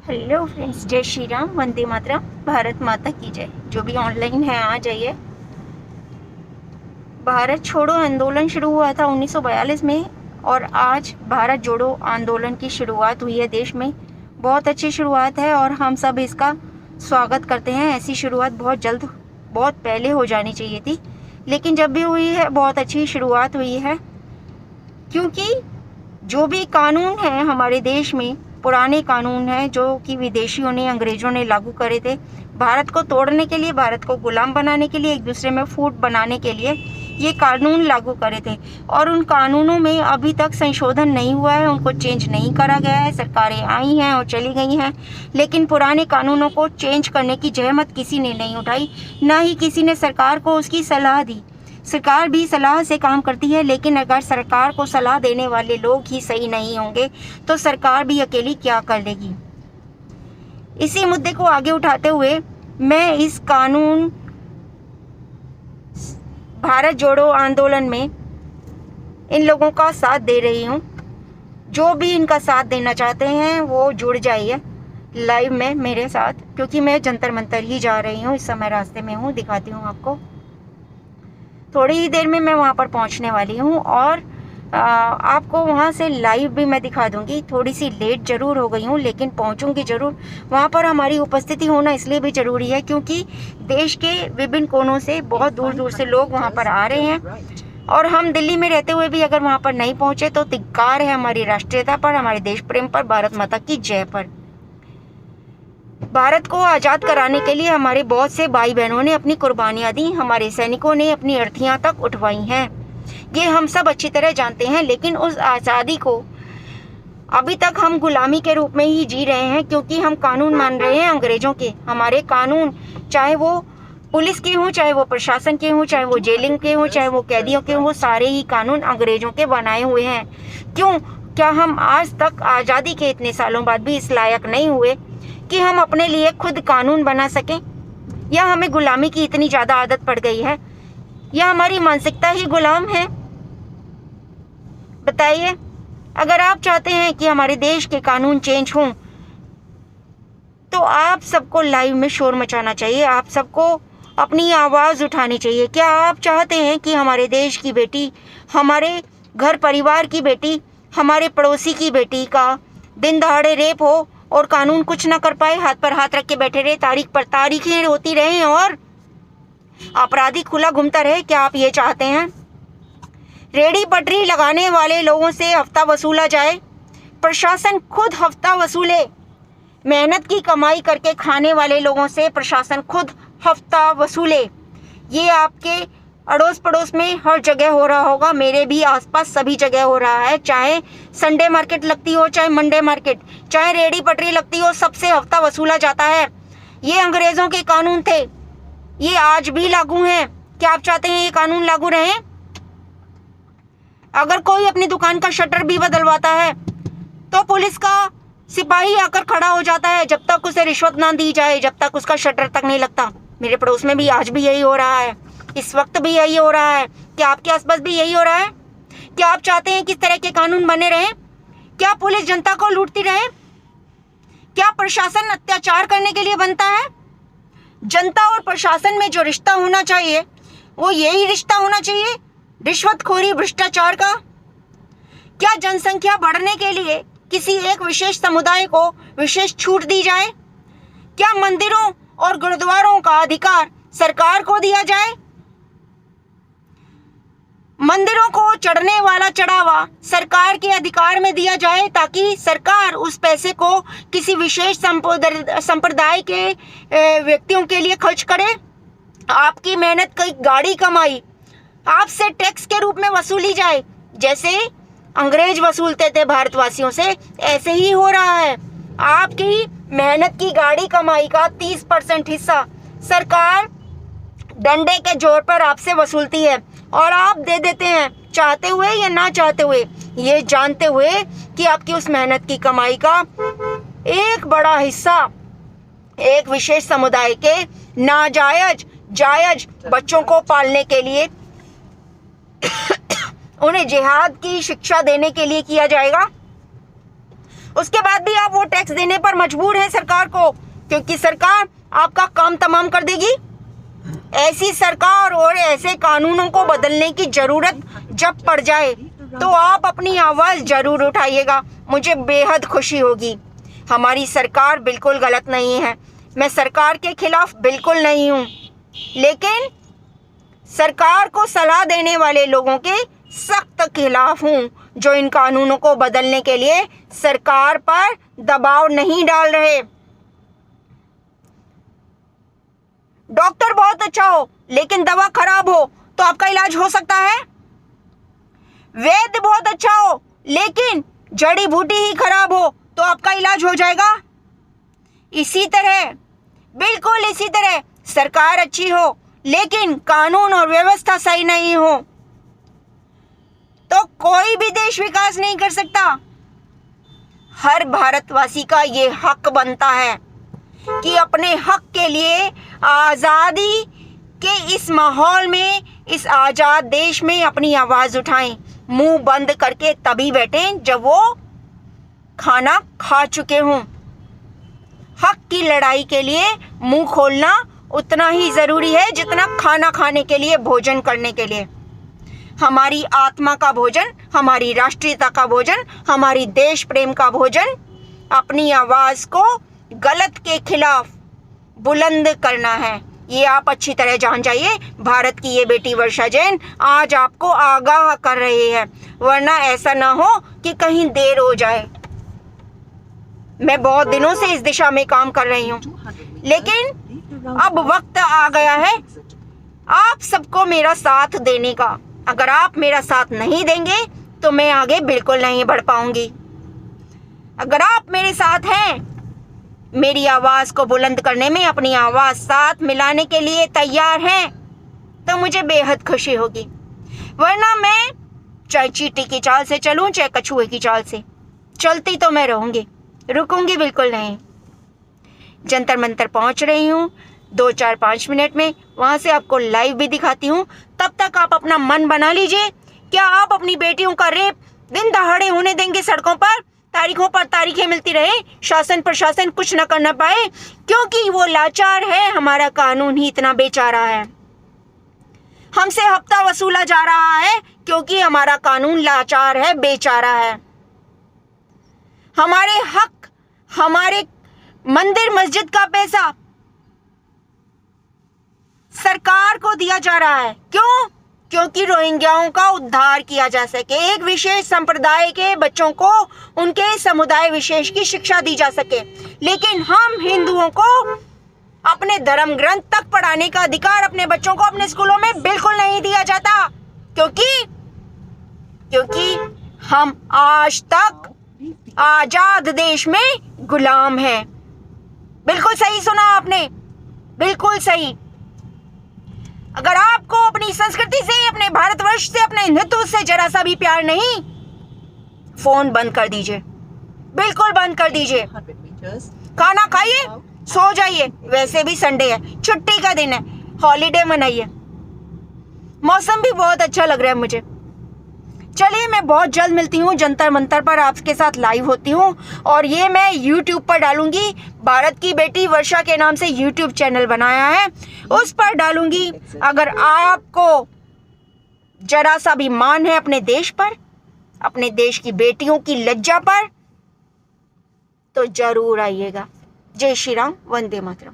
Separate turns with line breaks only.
Hello friends, जय श्री राम, वंदे मातरम, भारत माता की जय। जो भी ऑनलाइन है आ जाइए। भारत छोड़ो आंदोलन शुरू हुआ था 1942 में और आज भारत जोड़ो आंदोलन की शुरुआत हुई है देश में। बहुत अच्छी शुरुआत है और हम सब इसका स्वागत करते हैं। ऐसी शुरुआत बहुत जल्द, बहुत पहले हो जानी चाहिए थी, लेकिन जब भी हुई है बहुत अच्छी शुरुआत हुई है, क्योंकि जो भी कानून है हमारे देश में, पुराने कानून हैं जो कि विदेशियों ने, अंग्रेजों ने लागू करे थे भारत को तोड़ने के लिए, भारत को गुलाम बनाने के लिए, एक दूसरे में फूट बनाने के लिए ये कानून लागू करे थे। और उन कानूनों में अभी तक संशोधन नहीं हुआ है, उनको चेंज नहीं करा गया है। सरकारें आई हैं और चली गई हैं, लेकिन पुराने कानूनों को चेंज करने की जहमत किसी ने नहीं उठाई, ना ही किसी ने सरकार को उसकी सलाह दी। सरकार भी सलाह से काम करती है, लेकिन अगर सरकार को सलाह देने वाले लोग ही सही नहीं होंगे तो सरकार भी अकेली क्या कर लेगी। इसी मुद्दे को आगे उठाते हुए मैं इस कानून भारत जोड़ो आंदोलन में इन लोगों का साथ दे रही हूँ। जो भी इनका साथ देना चाहते हैं वो जुड़ जाइए लाइव में मेरे साथ, क्योंकि मैं जंतर मंतर ही जा रही हूँ। इस समय रास्ते में हूँ, दिखाती हूँ आपको। थोड़ी ही देर में मैं वहाँ पर पहुँचने वाली हूँ और आपको वहाँ से लाइव भी मैं दिखा दूँगी। थोड़ी सी लेट ज़रूर हो गई हूँ, लेकिन पहुँचूँगी ज़रूर। वहाँ पर हमारी उपस्थिति होना इसलिए भी ज़रूरी है क्योंकि देश के विभिन्न कोनों से, बहुत दूर दूर से लोग वहाँ पर आ रहे हैं और हम दिल्ली में रहते हुए भी अगर वहाँ पर नहीं पहुँचे तो धिक्कार है हमारी राष्ट्रीयता पर, हमारे देश प्रेम पर, भारत माता की जय पर। भारत को आज़ाद कराने के लिए हमारे बहुत से भाई बहनों ने अपनी कुर्बानियां दी, हमारे सैनिकों ने अपनी अर्थियां तक उठवाई हैं। ये हम सब अच्छी तरह जानते हैं, लेकिन उस आज़ादी को अभी तक हम गुलामी के रूप में ही जी रहे हैं, क्योंकि हम कानून मान रहे हैं अंग्रेजों के। हमारे कानून, चाहे वो पुलिस के हों, चाहे वो प्रशासन के हों, चाहे वो जेलिंग के हों, चाहे वो कैदियों के हों, सारे ही कानून अंग्रेजों के बनाए हुए हैं। क्यों? क्या हम आज तक आज़ादी के इतने सालों बाद भी इस लायक नहीं हुए कि हम अपने लिए खुद कानून बना सकें? या हमें गुलामी की इतनी ज़्यादा आदत पड़ गई है, या हमारी मानसिकता ही गुलाम है? बताइए। अगर आप चाहते हैं कि हमारे देश के कानून चेंज हों तो आप सबको लाइव में शोर मचाना चाहिए, आप सबको अपनी आवाज़ उठानी चाहिए। क्या आप चाहते हैं कि हमारे देश की बेटी, हमारे घर परिवार की बेटी, हमारे पड़ोसी की बेटी का दिन दहाड़े रेप हो और कानून कुछ ना कर पाए, हाथ पर हाथ रख के बैठे रहे, तारीख पर तारीखें होती रहें और अपराधी खुला घूमता रहे? क्या आप ये चाहते हैं? रेडी पटरी लगाने वाले लोगों से हफ्ता वसूला जाए, प्रशासन खुद हफ्ता वसूले। मेहनत की कमाई करके खाने वाले लोगों से प्रशासन खुद हफ्ता वसूले। ये आपके अड़ोस पड़ोस में हर जगह हो रहा होगा, मेरे भी आसपास सभी जगह हो रहा है। चाहे संडे मार्केट लगती हो, चाहे मंडे मार्केट, चाहे रेडी पटरी लगती हो, सबसे हफ्ता वसूला जाता है। ये अंग्रेजों के कानून थे, ये आज भी लागू हैं। क्या आप चाहते हैं ये कानून लागू रहे? अगर कोई अपनी दुकान का शटर भी बदलवाता है तो पुलिस का सिपाही आकर खड़ा हो जाता है, जब तक उसे रिश्वत ना दी जाए, जब तक उसका शटर तक नहीं लगता। मेरे पड़ोस में भी आज भी यही हो रहा है, इस वक्त भी यही हो रहा है। क्या आपके आसपास भी यही हो रहा है? क्या आप चाहते हैं कि इस तरह के कानून बने रहें? क्या पुलिस जनता को लूटती रहे? क्या प्रशासन अत्याचार करने के लिए बनता है? जनता और प्रशासन में जो रिश्ता होना चाहिए वो यही रिश्ता होना चाहिए, रिश्वतखोरी, भ्रष्टाचार का? क्या जनसंख्या बढ़ने के लिए किसी एक विशेष समुदाय को विशेष छूट दी जाए? क्या मंदिरों और गुरुद्वारों का अधिकार सरकार को दिया जाए? मंदिरों को चढ़ने वाला चढ़ावा सरकार के अधिकार में दिया जाए, ताकि सरकार उस पैसे को किसी विशेष संप्रदाय के व्यक्तियों के लिए खर्च करे। आपकी मेहनत की गाड़ी कमाई आपसे टैक्स के रूप में वसूली जाए, जैसे अंग्रेज वसूलते थे भारतवासियों से, ऐसे ही हो रहा है। आपकी मेहनत की गाड़ी कमाई का 30% हिस्सा सरकार डंडे के जोर पर आपसे वसूलती है और आप दे देते हैं, चाहते हुए या ना चाहते हुए, ये जानते हुए कि आपकी उस मेहनत की कमाई का एक बड़ा हिस्सा एक विशेष समुदाय के नाजायज जायज बच्चों को पालने के लिए, उन्हें जिहाद की शिक्षा देने के लिए किया जाएगा। उसके बाद भी आप वो टैक्स देने करने पर मजबूर हैं सरकार को, क्योंकि सरकार आपका काम तमाम कर देगी। ऐसी सरकार और ऐसे कानूनों को बदलने की जरूरत जब पड़ जाए तो आप अपनी आवाज़ जरूर उठाइएगा, मुझे बेहद खुशी होगी। हमारी सरकार बिल्कुल गलत नहीं है, मैं सरकार के खिलाफ बिल्कुल नहीं हूँ, लेकिन सरकार को सलाह देने वाले लोगों के सख्त खिलाफ हूँ जो इन कानूनों को बदलने के लिए सरकार पर दबाव नहीं डाल रहे। डॉक्टर बहुत अच्छा हो लेकिन दवा खराब हो तो आपका इलाज हो सकता है। वैद्य बहुत अच्छा हो लेकिन जड़ी बूटी ही खराब हो तो आपका इलाज हो जाएगा। इसी तरह, बिल्कुल इसी तरह सरकार अच्छी हो लेकिन कानून और व्यवस्था सही नहीं हो तो कोई भी देश विकास नहीं कर सकता। हर भारतवासी का ये हक बनता है कि अपने हक के लिए आज़ादी के इस माहौल में, इस आज़ाद देश में अपनी आवाज़ उठाएं। मुंह बंद करके तभी बैठें जब वो खाना खा चुके हों। हक की लड़ाई के लिए मुंह खोलना उतना ही ज़रूरी है जितना खाना खाने के लिए, भोजन करने के लिए। हमारी आत्मा का भोजन, हमारी राष्ट्रीयता का भोजन, हमारी देश प्रेम का भोजन, अपनी आवाज़ को गलत के खिलाफ बुलंद करना है। ये आप अच्छी तरह जान जाइए। भारत की ये बेटी वर्षा जैन आज आपको आगाह कर रही है, वरना ऐसा ना हो कि कहीं देर हो जाए। मैं बहुत दिनों से इस दिशा में काम कर रही हूँ, लेकिन अब वक्त आ गया है आप सबको मेरा साथ देने का। अगर आप मेरा साथ नहीं देंगे तो मैं आगे बिल्कुल नहीं बढ़ पाऊंगी। अगर आप मेरे साथ हैं, मेरी आवाज़ को बुलंद करने में अपनी आवाज़ साथ मिलाने के लिए तैयार हैं, तो मुझे बेहद खुशी होगी। वरना मैं चाहे चींटी की चाल से चलूं, चाहे कछुए की चाल से, चलती तो मैं रहूंगी, रुकूंगी बिल्कुल नहीं। जंतर मंतर पहुंच रही हूँ 2-4-5 मिनट में, वहाँ से आपको लाइव भी दिखाती हूँ। तब तक आप अपना मन बना लीजिए। क्या आप अपनी बेटियों का रेप दिन दहाड़े होने देंगे? सड़कों पर तारीखों पर तारीखें मिलती रहे, शासन प्रशासन कुछ न करना पाए क्योंकि वो लाचार है। हमारा कानून ही इतना बेचारा है। हमसे हफ्ता वसूला जा रहा है क्योंकि हमारा कानून लाचार है, बेचारा है। हमारे हक, हमारे मंदिर मस्जिद का पैसा सरकार को दिया जा रहा है। क्यों? क्योंकि रोहिंग्याओं का उद्धार किया जा सके, एक विशेष संप्रदाय के बच्चों को उनके समुदाय विशेष की शिक्षा दी जा सके। लेकिन हम हिंदुओं को अपने धर्म ग्रंथ तक पढ़ाने का अधिकार अपने बच्चों को अपने स्कूलों में बिल्कुल नहीं दिया जाता, क्योंकि हम आज तक आजाद देश में गुलाम हैं। बिल्कुल सही सुना आपने, बिल्कुल सही। अगर आपको अपनी संस्कृति से, अपने भारतवर्ष से, अपने हिंदुत्व से जरा सा भी प्यार नहीं, फोन बंद कर दीजिए, बिल्कुल बंद कर दीजिए। खाना खाइए, सो जाइए। वैसे भी संडे है, छुट्टी का दिन है, हॉलीडे मनाइए। मौसम भी बहुत अच्छा लग रहा है मुझे। चलिए, मैं बहुत जल्द मिलती हूँ, जंतर मंतर पर आपके साथ लाइव होती हूँ और ये मैं YouTube पर डालूंगी। भारत की बेटी वर्षा के नाम से YouTube चैनल बनाया है, उस पर डालूंगी। अगर आपको जरा सा भी मान है अपने देश पर, अपने देश की बेटियों की लज्जा पर, तो जरूर आइएगा। जय श्री राम, वंदे मातरम।